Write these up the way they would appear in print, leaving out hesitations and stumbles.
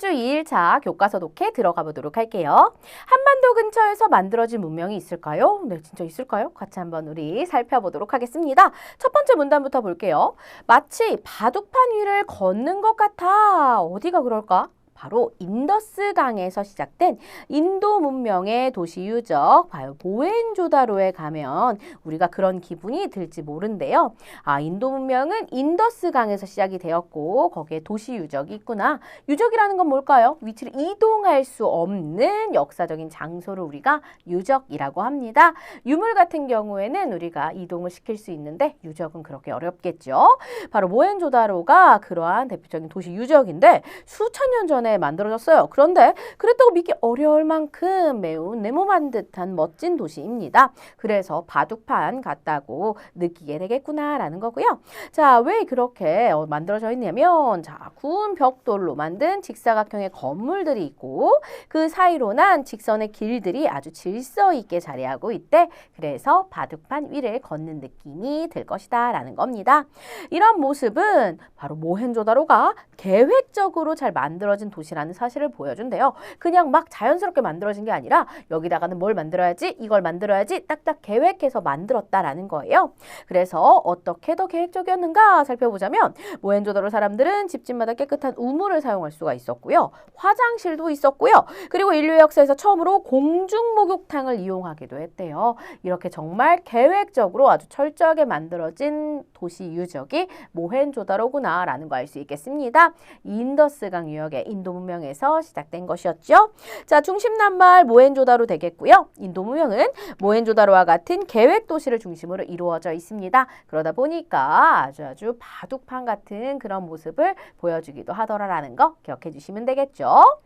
주 2일차 교과서 독해 들어가 보도록 할게요. 한반도 근처에서 만들어진 문명이 있을까요? 네, 진짜 있을까요? 같이 한번 우리 살펴보도록 하겠습니다. 첫 번째 문단부터 볼게요. 마치 바둑판 위를 걷는 것 같아. 어디가 그럴까? 바로 인더스강에서 시작된 인도 문명의 도시 유적, 바로 모헨조다로에 가면 우리가 그런 기분이 들지 모른대요. 아, 인도 문명은 인더스강에서 시작이 되었고 거기에 도시 유적이 있구나. 유적이라는 건 뭘까요? 위치를 이동할 수 없는 역사적인 장소를 우리가 유적이라고 합니다. 유물 같은 경우에는 우리가 이동을 시킬 수 있는데 유적은 그렇게 어렵겠죠. 바로 모헨조다로가 그러한 대표적인 도시 유적인데 수천 년 전에 만들어졌어요. 그런데 그랬다고 믿기 어려울 만큼 매우 네모만 듯한 멋진 도시입니다. 그래서 바둑판 같다고 느끼게 되겠구나라는 거고요. 자, 왜 그렇게 만들어져 있냐면 자, 구운 벽돌로 만든 직사각형의 건물들이 있고 그 사이로 난 직선의 길들이 아주 질서 있게 자리하고 있대. 그래서 바둑판 위를 걷는 느낌이 들 것이다 라는 겁니다. 이런 모습은 바로 모헨조다로가 계획적으로 잘 만들어진 도시라는 사실을 보여준대요. 그냥 막 자연스럽게 만들어진 게 아니라 여기다가는 뭘 만들어야지, 이걸 만들어야지 딱딱 계획해서 만들었다라는 거예요. 그래서 어떻게 더 계획적이었는가 살펴보자면 모헨조다로 사람들은 집집마다 깨끗한 우물을 사용할 수가 있었고요. 화장실도 있었고요. 그리고 인류 역사에서 처음으로 공중 목욕탕을 이용하기도 했대요. 이렇게 정말 계획적으로 아주 철저하게 만들어진 도시 유적이 모헨조다로구나 라는 거 알 수 있겠습니다. 인더스강 유역의 인도 문명에서 시작된 것이었죠. 자, 중심 낱말 모헨조다로 되겠고요. 인도 문명은 모헨조다로와 같은 계획 도시를 중심으로 이루어져 있습니다. 그러다 보니까 아주 바둑판 같은 그런 모습을 보여주기도 하더라라는 거 기억해 주시면 되겠죠.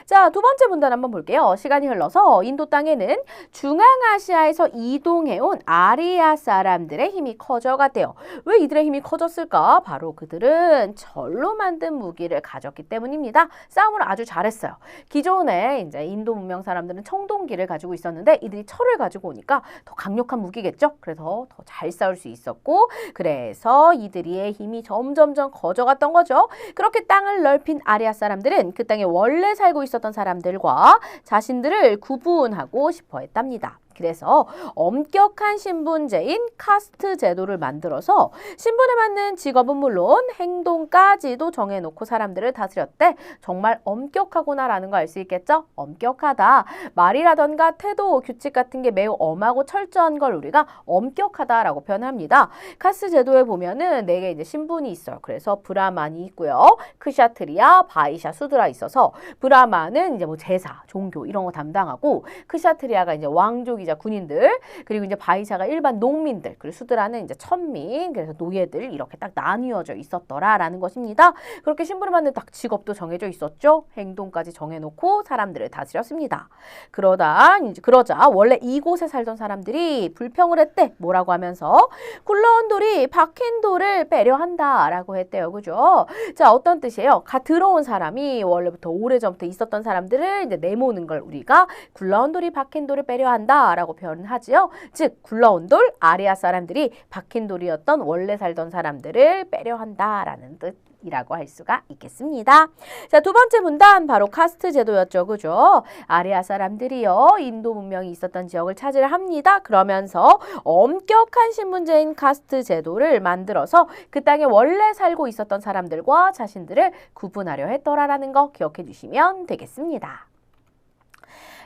자, 두 번째 문단 한번 볼게요. 시간이 흘러서 인도 땅에는 중앙아시아에서 이동해온 아리아 사람들의 힘이 커져갔대요. 왜 이들의 힘이 커졌을까? 바로 그들은 철로 만든 무기를 가졌기 때문입니다. 싸움을 아주 잘했어요. 기존에 이제 인도 문명 사람들은 청동기를 가지고 있었는데 이들이 철을 가지고 오니까 더 강력한 무기겠죠. 그래서 더 잘 싸울 수 있었고 그래서 이들의 힘이 점점점 커져갔던 거죠. 그렇게 땅을 넓힌 아리아 사람들은 그 땅에 원래 살고 있었던 사람들과 자신들을 구분하고 싶어 했답니다. 그래서 엄격한 신분제인 카스트 제도를 만들어서 신분에 맞는 직업은 물론 행동까지도 정해놓고 사람들을 다스렸대. 정말 엄격하구나라는 거 알 수 있겠죠? 엄격하다. 말이라던가 태도, 규칙 같은 게 매우 엄하고 철저한 걸 우리가 엄격하다라고 표현합니다. 카스트 제도에 보면은 네 개 이제 신분이 있어요. 그래서 브라만이 있고요. 크샤트리아, 바이샤, 수드라 있어서 브라만은 이제 뭐 제사, 종교 이런 거 담당하고 크샤트리아가 이제 왕족이 군인들, 그리고 이제 바이샤가 일반 농민들, 그리고 수드라는 이제 천민, 그래서 노예들 이렇게 딱 나뉘어져 있었더라라는 것입니다. 그렇게 신분을 받는 딱 직업도 정해져 있었죠. 행동까지 정해놓고 사람들을 다스렸습니다. 그러자 원래 이곳에 살던 사람들이 불평을 했대. 뭐라고 하면서 굴러온 돌이 박힌 돌을 배려한다라고 했대요. 그죠? 자, 어떤 뜻이에요? 들어온 사람이 원래부터 오래전부터 있었던 사람들을 이제 내모는 걸 우리가 굴러온 돌이 박힌 돌을 배려한다 라고 표현하지요. 즉 굴러온 돌, 아리아 사람들이 박힌 돌이었던 원래 살던 사람들을 배려한다라는 뜻이라고 할 수가 있겠습니다. 자, 두 번째 문단 바로 카스트 제도였죠. 그죠? 아리아 사람들이요. 인도 문명이 있었던 지역을 차지를 합니다. 그러면서 엄격한 신분제인 카스트 제도를 만들어서 그 땅에 원래 살고 있었던 사람들과 자신들을 구분하려 했더라라는 거 기억해 주시면 되겠습니다.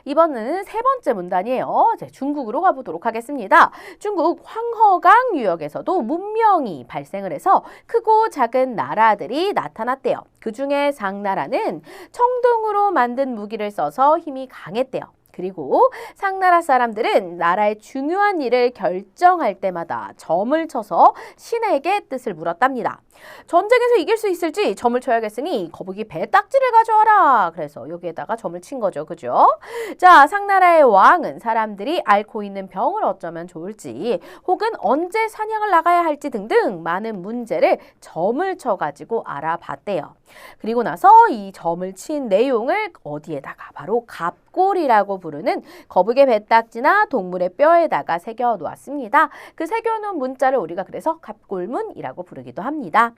이번은 세 번째 문단이에요. 이제 중국으로 가보도록 하겠습니다. 중국 황허강 유역에서도 문명이 발생을 해서 크고 작은 나라들이 나타났대요. 그 중에 상나라는 청동으로 만든 무기를 써서 힘이 강했대요. 그리고 상나라 사람들은 나라의 중요한 일을 결정할 때마다 점을 쳐서 신에게 뜻을 물었답니다. 전쟁에서 이길 수 있을지 점을 쳐야겠으니 거북이 배 딱지를 가져와라. 그래서 여기에다가 점을 친 거죠. 그죠? 자, 상나라의 왕은 사람들이 앓고 있는 병을 어쩌면 좋을지 혹은 언제 사냥을 나가야 할지 등등 많은 문제를 점을 쳐가지고 알아봤대요. 그리고 나서 이 점을 친 내용을 어디에다가 바로 갑골이라고 부르는 거북의 배딱지나 동물의 뼈에다가 새겨 놓았습니다. 그 새겨 놓은 문자를 우리가 그래서 갑골문이라고 부르기도 합니다. 되겠습니다.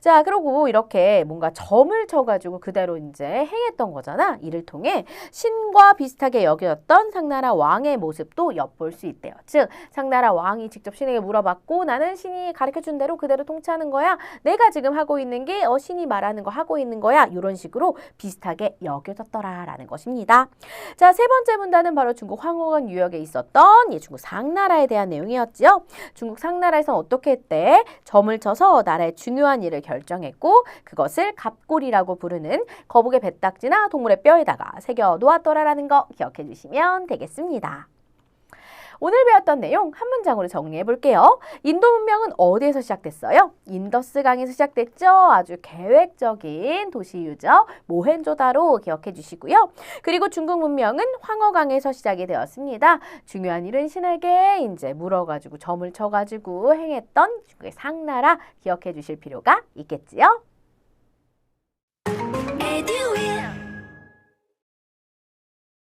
자, 그리고 이렇게 뭔가 점을 쳐가지고 그대로 이제 행했던 거잖아. 이를 통해 신과 비슷하게 여겨졌던 상나라 왕의 모습도 엿볼 수 있대요. 즉, 상나라 왕이 직접 신에게 물어봤고 나는 신이 가르쳐준 대로 그대로 통치하는 거야. 내가 지금 하고 있는 게 신이 말하는 거 하고 있는 거야. 이런 식으로 비슷하게 여겨졌더라라는 것입니다. 자, 세 번째 문단은 바로 중국 황허강 유역에 있었던 중국 상나라에 대한 내용이었지요. 중국 상나라에서는 어떻게 했대? 점을 쳐서 나라의 중요한 일을 결정했고 그것을 갑골이라고 부르는 거북의 배딱지나 동물의 뼈에다가 새겨 놓았더라라는 거 기억해 주시면 되겠습니다. 오늘 배웠던 내용 한 문장으로 정리해 볼게요. 인도 문명은 어디에서 시작됐어요? 인더스 강에서 시작됐죠. 아주 계획적인 도시 유적 모헨조다로 기억해 주시고요. 그리고 중국 문명은 황허강에서 시작이 되었습니다. 중요한 일은 신에게 이제 물어가지고 점을 쳐가지고 행했던 중국의 상나라 기억해 주실 필요가 있겠지요.